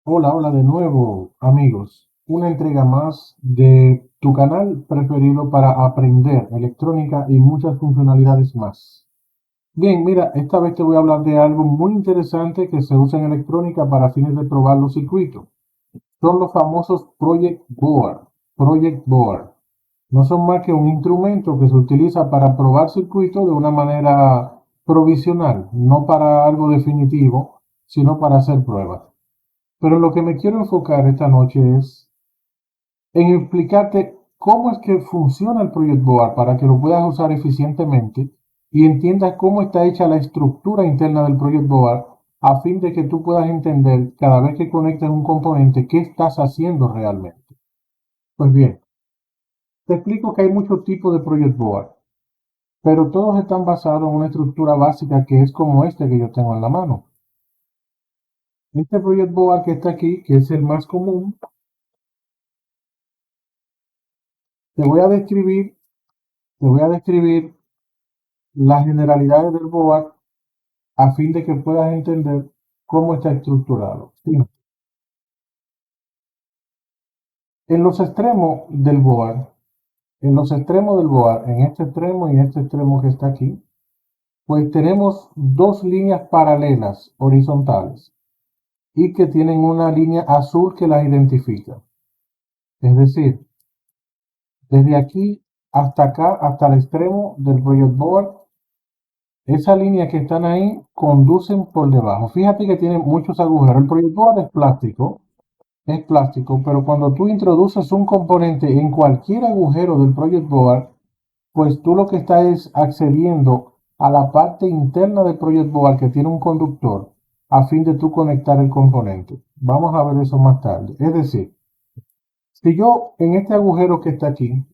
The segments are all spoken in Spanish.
Hola, hola de nuevo, amigos. Una entrega más de tu canal preferido para aprender electrónica y muchas funcionalidades más. Bien, mira, esta vez te voy a hablar de algo muy interesante que se usa en electrónica para fines de probar los circuitos. Son los famosos Project Board. Project Board. No son más que un instrumento que se utiliza para probar circuitos de una manera provisional, no para algo definitivo, sino para hacer pruebas. Pero lo que me quiero enfocar esta noche es en explicarte cómo es que funciona el Project Board para que lo puedas usar eficientemente y entiendas cómo está hecha la estructura interna del Project Board a fin de que tú puedas entender cada vez que conectes un componente qué estás haciendo realmente. Pues bien, te explico que hay muchos tipos de Project Board, pero todos están basados en una estructura básica que es como este que yo tengo en la mano. Este Project Board que está aquí, que es el más común, te voy a describir, te voy a describir las generalidades del board a fin de que puedas entender cómo está estructurado. Sí. En los extremos del board, en este extremo y este extremo que está aquí, pues tenemos dos líneas paralelas horizontales y que tienen una línea azul que las identifica. Es decir, desde aquí hasta acá, hasta el extremo del project board, esa línea que están ahí conducen por debajo. Fíjate que tiene muchos agujeros. El project board es plástico, pero cuando tú introduces un componente en cualquier agujero del project board, pues tú lo que estás es accediendo a la parte interna del project board que tiene un conductor a fin de tú conectar el componente. Vamos a ver eso más tarde. Es decir, si yo en este agujero que está aquí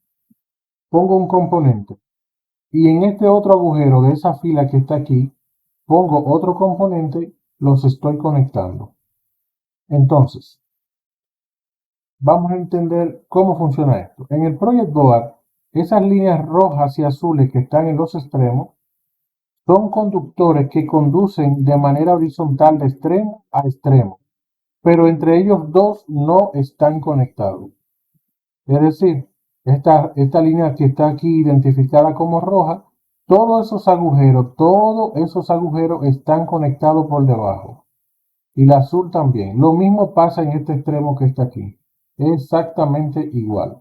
pongo un componente y en este otro agujero de esa fila que está aquí pongo otro componente, los estoy conectando. Entonces, vamos a entender cómo funciona esto. En el Project Board, esas líneas rojas y azules que están en los extremos son conductores que conducen de manera horizontal de extremo a extremo, pero entre ellos dos no están conectados. Es decir, esta línea que está aquí identificada como roja, todos esos agujeros están conectados por debajo. Y la azul también. Lo mismo pasa en este extremo que está aquí. Exactamente igual.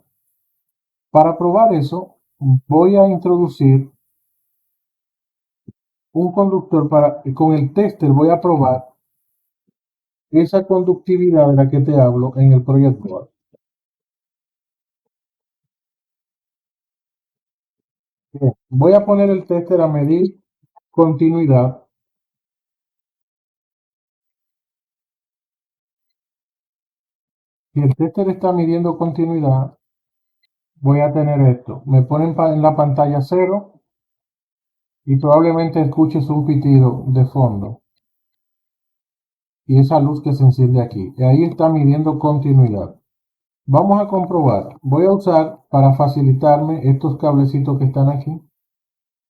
Para probar eso, voy a introducir un conductor con el tester voy a probar esa conductividad de la que te hablo en el Project Board. Bien, voy a poner el tester a medir continuidad. Si el tester está midiendo continuidad, voy a tener esto. Me ponen en la pantalla 0 y probablemente escuches un pitido de fondo. Y esa luz que se enciende aquí. Y ahí está midiendo continuidad. Vamos a comprobar. Voy a usar para facilitarme estos cablecitos que están aquí.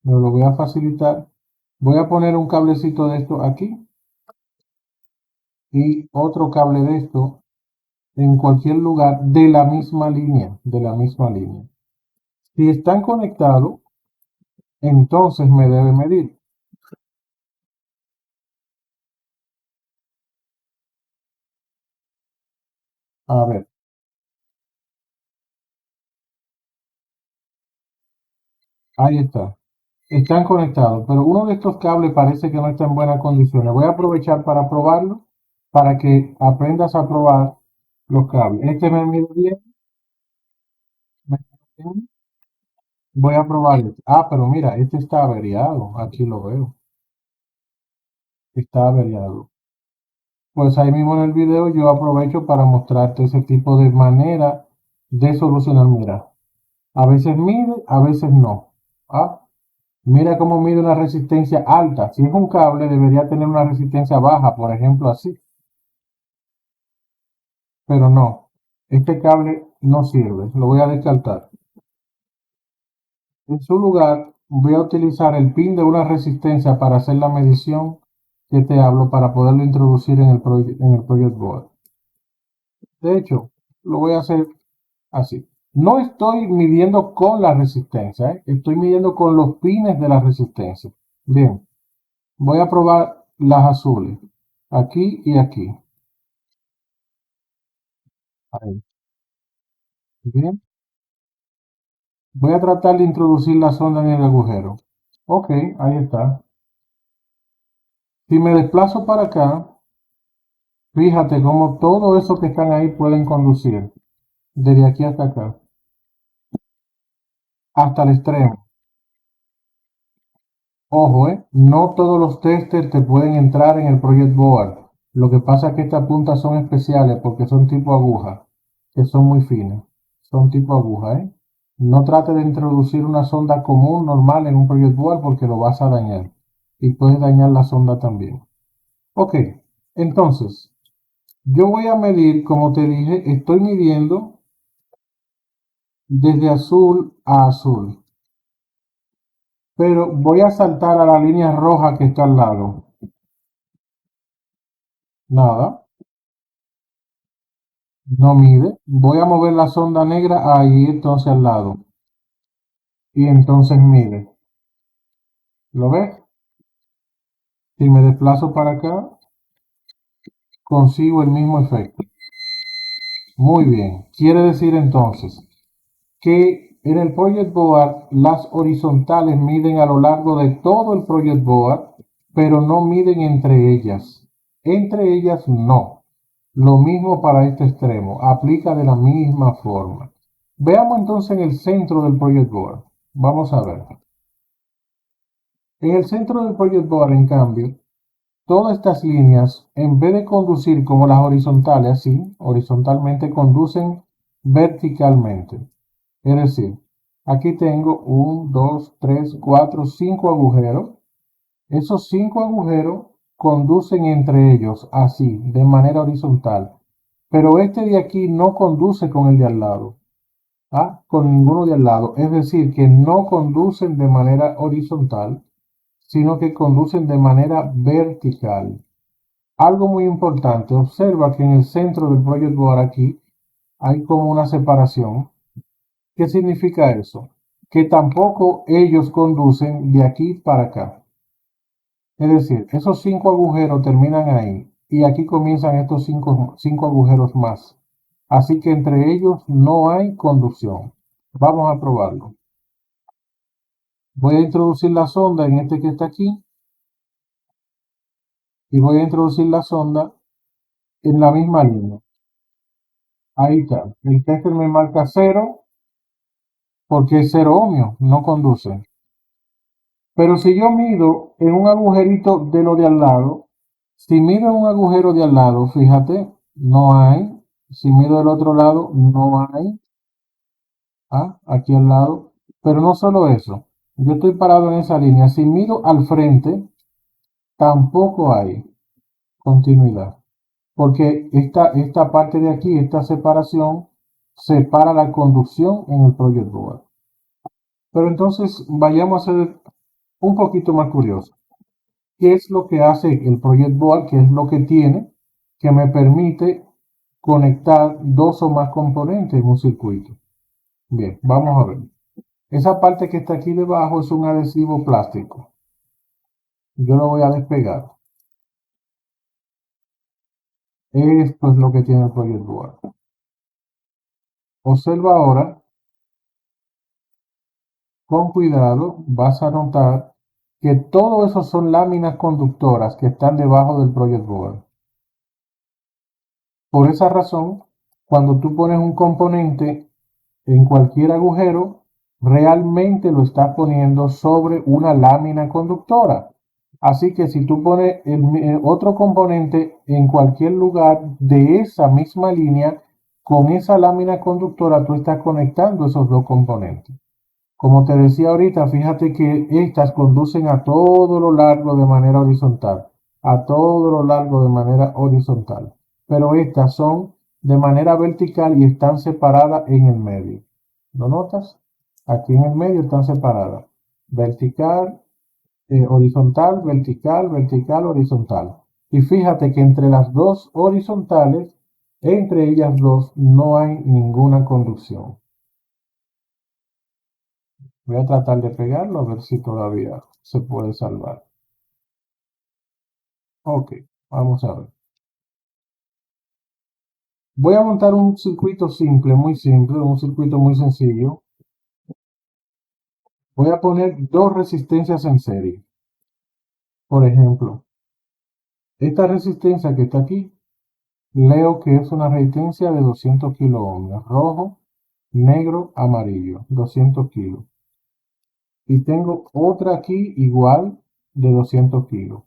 Me lo voy a facilitar. Voy a poner un cablecito de esto aquí y otro cable de esto en cualquier lugar de la misma línea. Si están conectados, entonces me debe medir. A ver, ahí está. Están conectados, pero uno de estos cables parece que no está en buenas condiciones. Voy a aprovechar para probarlo, para que aprendas a probar los cables. Este me mide bien, me mide bien. Voy a probar este. Ah, pero mira, este está averiado. Aquí lo veo. Está averiado. Pues ahí mismo en el video yo aprovecho para mostrarte ese tipo de manera de solucionar. Mira, a veces mide, a veces no. Ah, mira cómo mide una resistencia alta. Si es un cable, debería tener una resistencia baja, por ejemplo, así. Pero no, este cable no sirve. Lo voy a descartar. En su lugar, voy a utilizar el pin de una resistencia para hacer la medición que te hablo para poderlo introducir en el Project Board. De hecho, lo voy a hacer así. No estoy midiendo con la resistencia, ¿eh? Estoy midiendo con los pines de la resistencia. Bien, voy a probar las azules. Aquí y aquí. Ahí. Bien. Voy a tratar de introducir la sonda en el agujero. Ok, ahí está. Si me desplazo para acá, fíjate cómo todo eso que están ahí pueden conducir. Desde aquí hasta acá. Hasta el extremo. Ojo, no todos los testers te pueden entrar en el Project Board. Lo que pasa es que estas puntas son especiales porque son tipo aguja, que son muy finas. Son tipo aguja, ¿eh? No trate de introducir una sonda común, normal, en un Project Board porque lo vas a dañar. Y puedes dañar la sonda también. Ok, entonces, yo voy a medir, como te dije, estoy midiendo desde azul a azul. Pero voy a saltar a la línea roja que está al lado. Nada, no mide. Voy a mover la sonda negra ahí entonces al lado. Y entonces mide. ¿Lo ves? Si me desplazo para acá, consigo el mismo efecto. Muy bien. Quiere decir entonces que en el Project Board las horizontales miden a lo largo de todo el Project Board, pero no miden entre ellas. Entre ellas no. Lo mismo para este extremo, aplica de la misma forma. Veamos entonces en el centro del Project Board. Vamos a ver. En el centro del Project Board, en cambio, todas estas líneas, en vez de conducir como las horizontales, así, horizontalmente conducen verticalmente. Es decir, aquí tengo 1, 2, 3, 4, 5 agujeros. Esos 5 agujeros conducen entre ellos así, de manera horizontal. Pero este de aquí no conduce con el de al lado. ¿Ah? Con ninguno de al lado. Es decir, que no conducen de manera horizontal, sino que conducen de manera vertical. Algo muy importante, observa que en el centro del Project Board aquí hay como una separación. ¿Qué significa eso? Que tampoco ellos conducen de aquí para acá. Es decir, esos 5 agujeros terminan ahí y aquí comienzan estos 5 agujeros más. Así que entre ellos no hay conducción. Vamos a probarlo. Voy a introducir la sonda en este que está aquí y voy a introducir la sonda en la misma línea. Ahí está. El tester me marca 0 porque es 0 ohmios, no conduce. Pero si yo mido en un agujerito de lo de al lado, si mido en un agujero de al lado, fíjate, no hay. Si mido del otro lado, no hay. Ah, aquí al lado. Pero no solo eso. Yo estoy parado en esa línea. Si mido al frente, tampoco hay continuidad. Porque esta parte de aquí, esta separación, separa la conducción en el Project Board. Pero entonces vayamos a ser un poquito más curiosos. ¿Qué es lo que hace el Project Board? ¿Qué es lo que tiene que me permite conectar dos o más componentes en un circuito? Bien, vamos a ver. Esa parte que está aquí debajo es un adhesivo plástico. Yo lo voy a despegar. Esto es lo que tiene el Project Board. Observa ahora, con cuidado, vas a notar que todo eso son láminas conductoras que están debajo del Project Board. Por esa razón, cuando tú pones un componente en cualquier agujero, realmente lo estás poniendo sobre una lámina conductora. Así que si tú pones otro componente en cualquier lugar de esa misma línea, con esa lámina conductora tú estás conectando esos dos componentes. Como te decía ahorita, fíjate que estas conducen a todo lo largo de manera horizontal, a todo lo largo de manera horizontal, pero estas son de manera vertical y están separadas en el medio. ¿Lo notas? Aquí en el medio están separadas. Vertical, horizontal, vertical, vertical, horizontal. Y fíjate que entre las dos horizontales Entre ellas dos no hay ninguna conducción. Voy a tratar de pegarlo a ver si todavía se puede salvar. Ok, vamos a ver. Voy a montar un circuito simple, un circuito muy sencillo. Voy a poner dos resistencias en serie. Por ejemplo, esta resistencia que está aquí, leo que es una resistencia de 200 kilo ohmios, rojo, negro, amarillo, 200 kilos. Y tengo otra aquí igual de 200 kilos.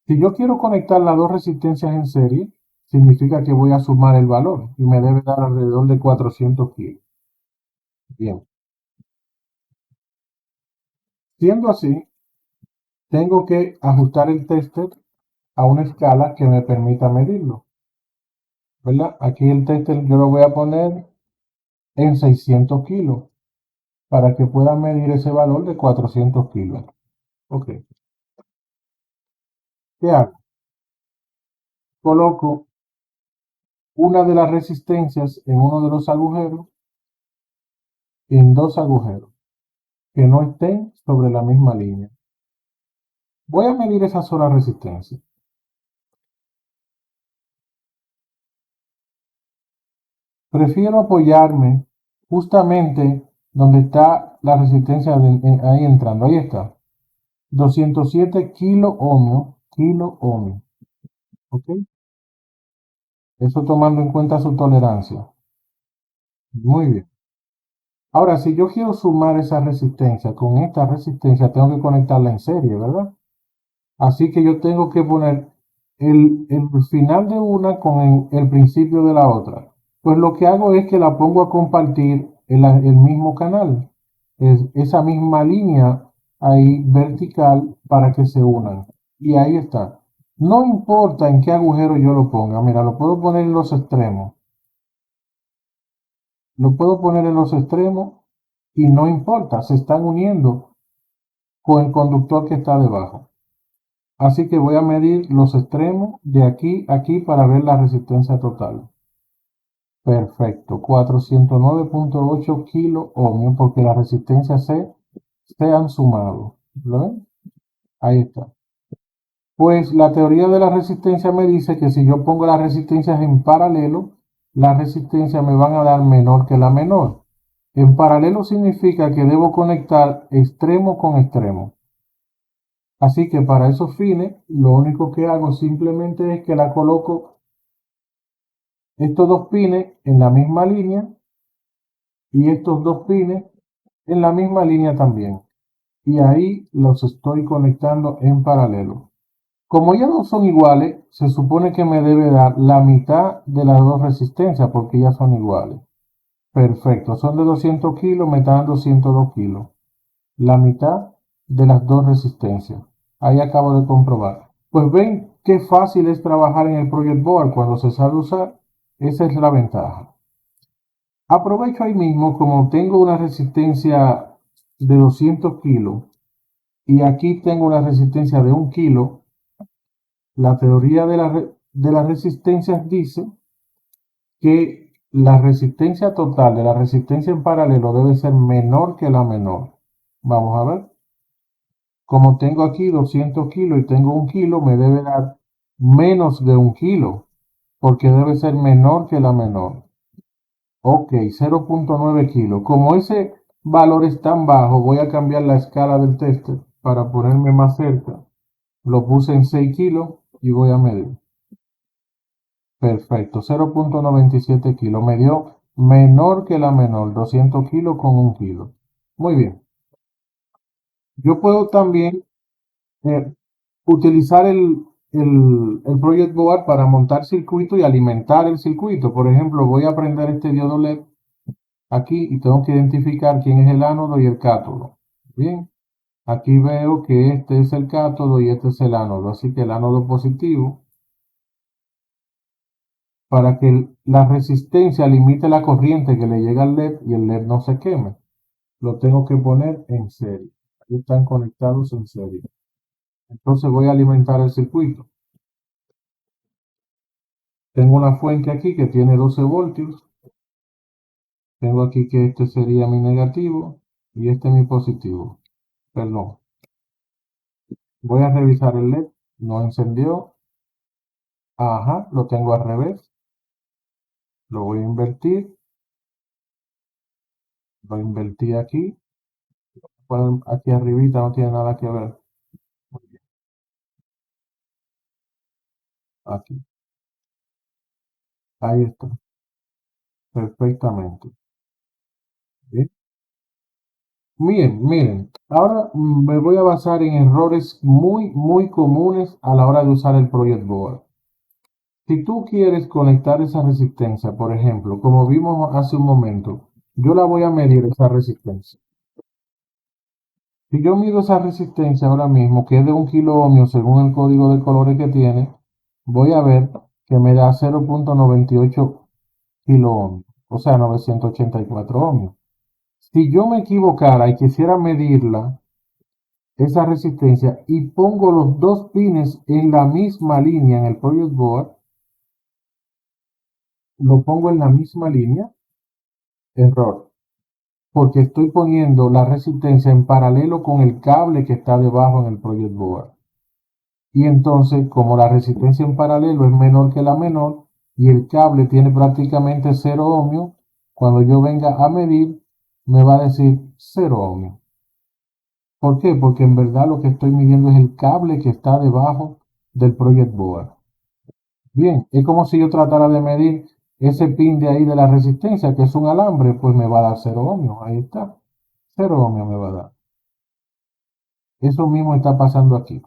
Si yo quiero conectar las dos resistencias en serie, significa que voy a sumar el valor y me debe dar alrededor de 400 kilos. Bien, siendo así, tengo que ajustar el tester a una escala que me permita medirlo, ¿verdad? Aquí el tester yo lo voy a poner en 600 kilos para que pueda medir ese valor de 400 kilos. Ok, ¿qué hago? Coloco una de las resistencias en uno de los agujeros y en dos agujeros que no estén sobre la misma línea. Voy a medir esa sola resistencia. Prefiero apoyarme justamente donde está la resistencia ahí entrando. Ahí está. 207 kilo ohmios. ¿Ok? Eso tomando en cuenta su tolerancia. Muy bien. Ahora, si yo quiero sumar esa resistencia con esta resistencia, tengo que conectarla en serie, ¿verdad? Así que yo tengo que poner el final de una con el principio de la otra. Pues lo que hago es que la pongo a compartir en el mismo canal. Esa misma línea ahí vertical para que se unan. Y ahí está. No importa en qué agujero yo lo ponga. Mira, lo puedo poner en los extremos. Lo puedo poner en los extremos y no importa. Se están uniendo con el conductor que está debajo. Así que voy a medir los extremos de aquí a aquí para ver la resistencia total. Perfecto, 409.8 kilo ohmios porque las resistencias se han sumado. ¿Lo ven? Ahí está. Pues la teoría de la resistencia me dice que si yo pongo las resistencias en paralelo, las resistencias me van a dar menor que la menor. En paralelo significa que debo conectar extremo con extremo. Así que para esos fines, lo único que hago simplemente es que la coloco estos dos pines en la misma línea y estos dos pines en la misma línea también. Y ahí los estoy conectando en paralelo. Como ya no son iguales, se supone que me debe dar la mitad de las dos resistencias porque ya son iguales. Perfecto, son de 200 kilos, me están dando 102 kilos. La mitad de las dos resistencias. Ahí acabo de comprobar. Pues ven qué fácil es trabajar en el Project Board cuando se sabe usar. Esa es la ventaja. Aprovecho ahí mismo, como tengo una resistencia de 200 kilos y aquí tengo una resistencia de 1 kilo, la teoría de las resistencias dice que la resistencia total de la resistencia en paralelo debe ser menor que la menor. Vamos a ver. Como tengo aquí 200 kilos y tengo 1 kilo, me debe dar menos de 1 kilo, porque debe ser menor que la menor. Ok, 0.9 kilos. Como ese valor es tan bajo, voy a cambiar la escala del tester para ponerme más cerca. Lo puse en 6 kilos y voy a medir. Perfecto, 0.97 kilos. Me dio menor que la menor, 200 kilos con 1 kilo. Muy bien. Yo puedo también eh, utilizar el Project Board para montar circuito y alimentar el circuito. Por ejemplo, voy a prender este diodo LED aquí y tengo que identificar quién es el ánodo y el cátodo. Bien, aquí veo que este es el cátodo y este es el ánodo. Así que el ánodo positivo, para que la resistencia limite la corriente que le llega al LED y el LED no se queme, lo tengo que poner en serie. Ahí están conectados en serie. Entonces voy a alimentar el circuito. Tengo una fuente aquí que tiene 12 voltios. Tengo aquí que este sería mi negativo y este mi positivo. Perdón. Voy a revisar el LED. No encendió. Ajá, lo tengo al revés. Lo voy a invertir. Lo invertí aquí. Aquí arribita no tiene nada que ver. Aquí. Ahí está. Perfectamente. Bien. Miren. Ahora me voy a basar en errores muy comunes a la hora de usar el Project Board. Si tú quieres conectar esa resistencia, por ejemplo, como vimos hace un momento, yo la voy a medir esa resistencia. Si yo mido esa resistencia ahora mismo, que es de 1 kilo ohmio según el código de colores que tiene, voy a ver que me da 0.98 kilo ohmios, o sea, 984 ohmios. Si yo me equivocara y quisiera medirla, esa resistencia, y pongo los dos pines en la misma línea en el Project Board, lo pongo en la misma línea, error, porque estoy poniendo la resistencia en paralelo con el cable que está debajo en el Project Board. Y entonces, como la resistencia en paralelo es menor que la menor y el cable tiene prácticamente 0 ohmios, cuando yo venga a medir, me va a decir 0 ohmios. ¿Por qué? Porque en verdad lo que estoy midiendo es el cable que está debajo del Project Board. Bien, es como si yo tratara de medir ese pin de ahí de la resistencia, que es un alambre, pues me va a dar 0 ohmios. Ahí está. 0 ohmios me va a dar. Eso mismo está pasando aquí.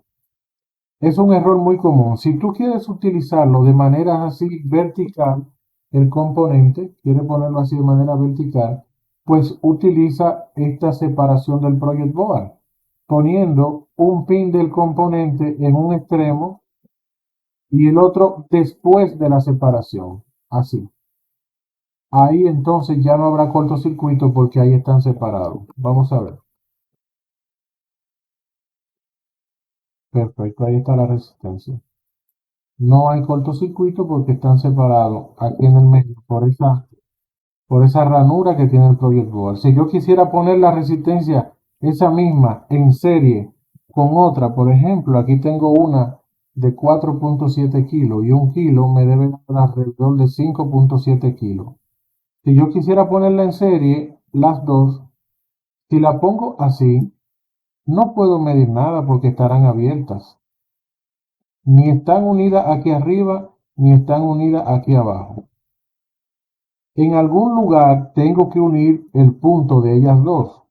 Es un error muy común. Si tú quieres utilizarlo de manera así vertical, el componente, quieres ponerlo así de manera vertical, pues utiliza esta separación del Project Board, poniendo un pin del componente en un extremo y el otro después de la separación. Así. Ahí entonces ya no habrá cortocircuito porque ahí están separados. Vamos a ver. Perfecto, ahí está la resistencia. No hay cortocircuito porque están separados aquí en el medio por esa ranura que tiene el Project Board. Si yo quisiera poner la resistencia esa misma en serie con otra, por ejemplo, aquí tengo una de 4.7 kilos y 1 kilo me debe dar alrededor de 5.7 kilos. Si yo quisiera ponerla en serie, las dos, si la pongo así, no puedo medir nada porque estarán abiertas. Ni están unidas aquí arriba, ni están unidas aquí abajo. En algún lugar tengo que unir el punto de ellas dos.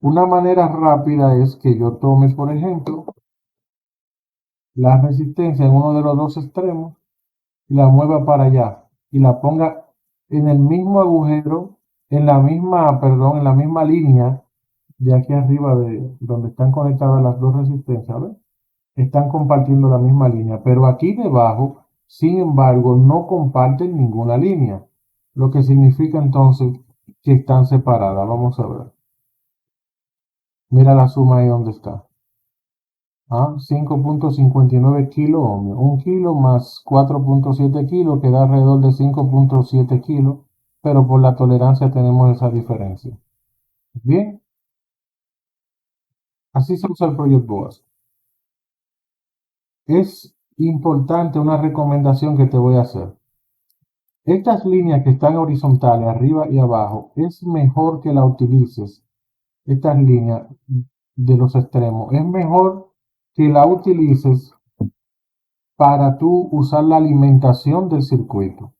Una manera rápida es que yo tome, por ejemplo, la resistencia en uno de los dos extremos y la mueva para allá y la ponga en el mismo agujero, en la misma línea de aquí arriba de donde están conectadas las dos resistencias, ¿ves? Están compartiendo la misma línea, pero aquí debajo, sin embargo, no comparten ninguna línea, lo que significa entonces que están separadas. Vamos a ver. Mira la suma ahí donde está. 5.59 kilo ohmios. 1 kilo más 4.7 kilos que da alrededor de 5.7 kilos, pero por la tolerancia tenemos esa diferencia. Bien, así se usa el Project Board. Es importante una recomendación que te voy a hacer. Estas líneas que están horizontales, arriba y abajo, es mejor que la utilices, estas líneas de los extremos, es mejor que la utilices para tú usar la alimentación del circuito.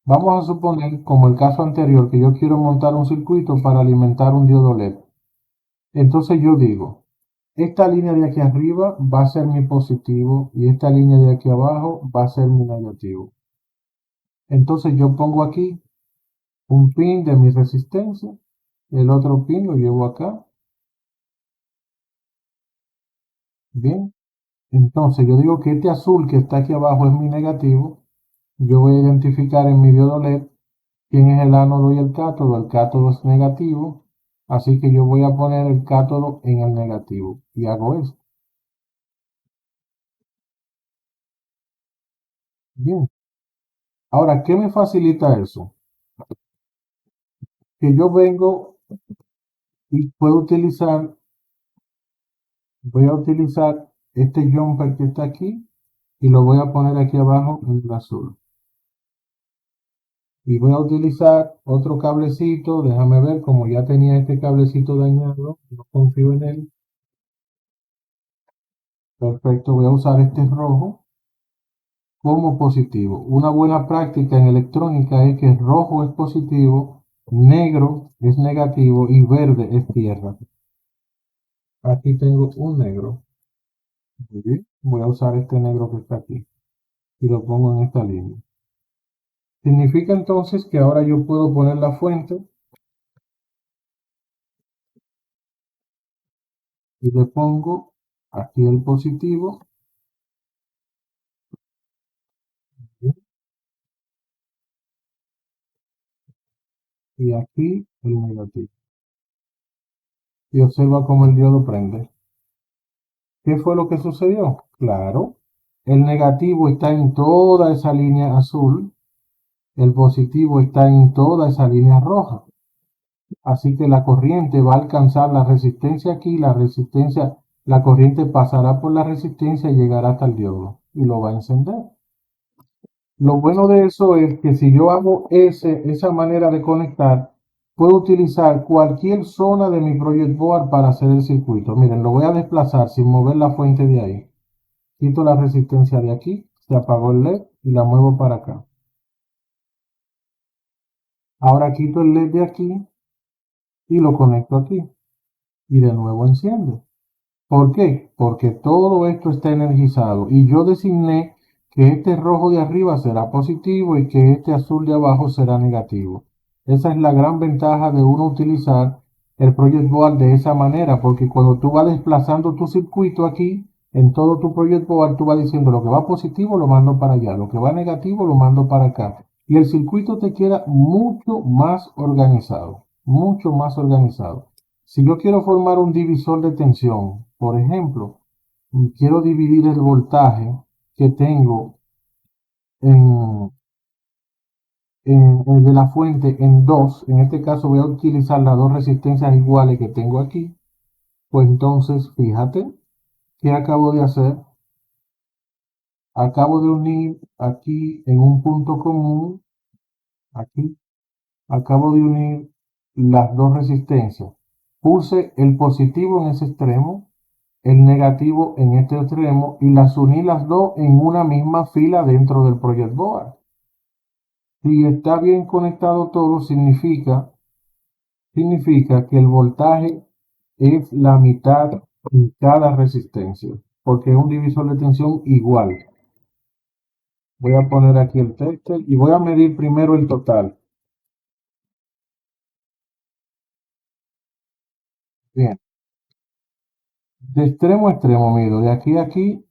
Vamos a suponer, como el caso anterior, que yo quiero montar un circuito para alimentar un diodo LED. Entonces yo digo, esta línea de aquí arriba va a ser mi positivo y esta línea de aquí abajo va a ser mi negativo. Entonces yo pongo aquí un pin de mi resistencia, el otro pin lo llevo acá. Bien, entonces yo digo que este azul que está aquí abajo es mi negativo. Yo voy a identificar en mi diodo LED quién es el ánodo y el cátodo. El cátodo es negativo, así que yo voy a poner el cátodo en el negativo y hago esto. Bien, Ahora, ¿qué me facilita eso? Que yo vengo y voy a utilizar este jumper que está aquí y lo voy a poner aquí abajo en el azul. Y voy a utilizar otro cablecito, déjame ver, como ya tenía este cablecito dañado, no confío en él. Perfecto, voy a usar este rojo como positivo. Una buena práctica en electrónica es que rojo es positivo, negro es negativo y verde es tierra. Aquí tengo un negro. Muy bien. Voy a usar este negro que está aquí y lo pongo en esta línea. Significa entonces que ahora yo puedo poner la fuente y le pongo aquí el positivo y aquí el negativo. Y observa cómo el diodo prende. ¿Qué fue lo que sucedió? Claro, el negativo está en toda esa línea azul, el positivo está en toda esa línea roja. Así que la corriente va a alcanzar la resistencia aquí, la corriente pasará por la resistencia y llegará hasta el diodo y lo va a encender. Lo bueno de eso es que si yo hago esa manera de conectar, puedo utilizar cualquier zona de mi project board para hacer el circuito. Miren, lo voy a desplazar sin mover la fuente de ahí. Quito la resistencia de aquí, se apagó el LED y la muevo para acá. Ahora quito el LED de aquí y lo conecto aquí. Y de nuevo enciende. ¿Por qué? Porque todo esto está energizado y yo designé que este rojo de arriba será positivo y que este azul de abajo será negativo. Esa es la gran ventaja de uno utilizar el Project Board de esa manera, porque cuando tú vas desplazando tu circuito aquí, en todo tu Project Board, tú vas diciendo lo que va positivo lo mando para allá, lo que va negativo lo mando para acá. Y el circuito te queda mucho más organizado, mucho más organizado. Si yo quiero formar un divisor de tensión, por ejemplo, quiero dividir el voltaje que tengo en, el de la fuente en dos, en este caso voy a utilizar las dos resistencias iguales que tengo aquí, pues entonces fíjate qué acabo de hacer. Acabo de unir aquí en un punto común, aquí, acabo de unir las dos resistencias. Puse el positivo en ese extremo, el negativo en este extremo y las uní las dos en una misma fila dentro del Project Board. Si está bien conectado todo, significa que el voltaje es la mitad en cada resistencia, porque es un divisor de tensión igual. Voy a poner aquí el tester y voy a medir primero el total. Bien, de extremo a extremo mido, de aquí a aquí,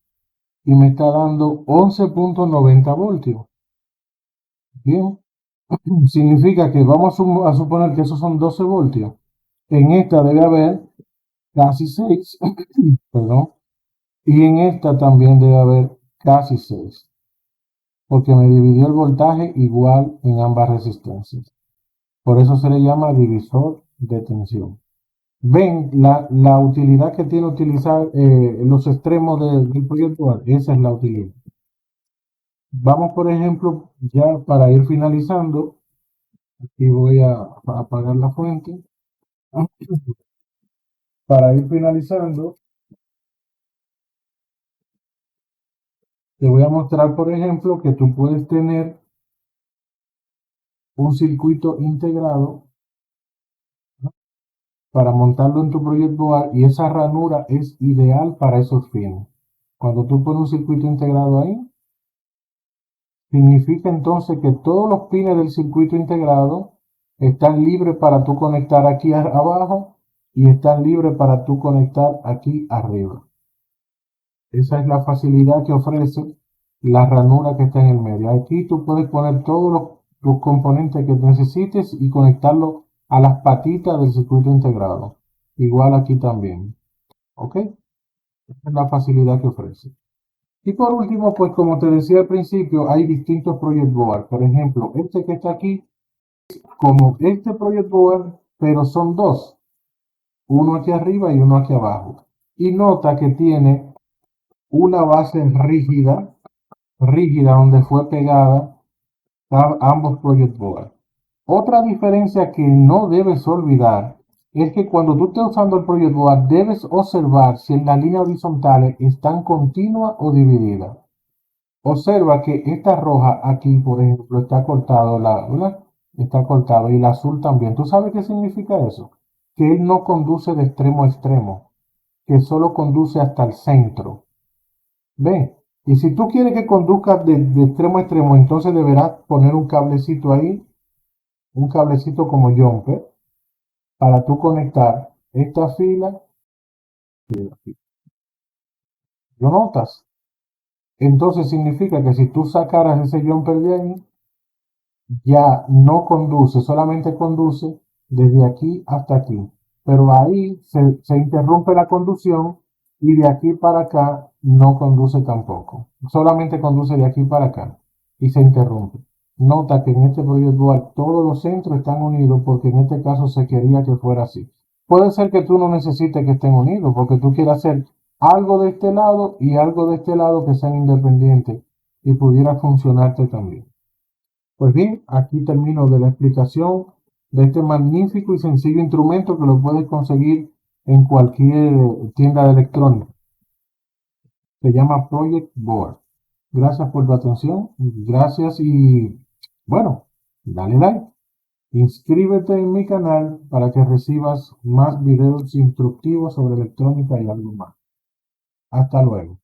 y me está dando 11.90 voltios. Bien, significa que vamos a suponer que esos son 12 voltios. En esta debe haber casi 6, perdón, y en esta también debe haber casi 6, porque me dividió el voltaje igual en ambas resistencias. Por eso se le llama divisor de tensión. Ven la utilidad que tiene utilizar los extremos del proyector. Esa es la utilidad. Vamos, por ejemplo, ya para ir finalizando. Aquí voy a apagar la fuente. Para ir finalizando, te voy a mostrar, por ejemplo, que tú puedes tener un circuito integrado, ¿no?, para montarlo en tu Project Board y esa ranura es ideal para esos fines. Cuando tú pones un circuito integrado ahí, significa entonces que todos los pines del circuito integrado están libres para tú conectar aquí abajo y están libres para tú conectar aquí arriba. Esa es la facilidad que ofrece la ranura que está en el medio. Aquí tú puedes poner todos los componentes que necesites y conectarlo a las patitas del circuito integrado. Igual aquí también. ¿Ok? Esa es la facilidad que ofrece. Y por último, pues como te decía al principio, hay distintos project board. Por ejemplo, este que está aquí, como este project board, pero son dos, uno aquí arriba y uno aquí abajo. Y nota que tiene una base rígida donde fue pegada ambos project board. Otra diferencia que no debes olvidar es que cuando tú estés usando el project board debes observar si las líneas horizontales están continuas o divididas. Observa que esta roja aquí, por ejemplo, está cortado, ¿verdad? Está cortado y la azul también. ¿Tú sabes qué significa eso? Que él no conduce de extremo a extremo, que solo conduce hasta el centro. ¿Ven? Y si tú quieres que conduzca de extremo a extremo, entonces deberás poner un cablecito ahí, un cablecito como jumper, para tú conectar esta fila. ¿Lo notas? Entonces significa que si tú sacaras ese jumper de ahí, ya no conduce, solamente conduce desde aquí hasta aquí. Pero ahí se interrumpe la conducción y de aquí para acá no conduce tampoco. Solamente conduce de aquí para acá y se interrumpe. Nota que en este proyecto dual todos los centros están unidos porque en este caso se quería que fuera así. Puede ser que tú no necesites que estén unidos porque tú quieras hacer algo de este lado y algo de este lado que sean independientes y pudiera funcionarte también. Pues bien, aquí termino de la explicación de este magnífico y sencillo instrumento que lo puedes conseguir en cualquier tienda de electrónica. Se llama Project Board. Gracias por tu atención. Gracias y bueno, dale like. Inscríbete en mi canal para que recibas más videos instructivos sobre electrónica y algo más. Hasta luego.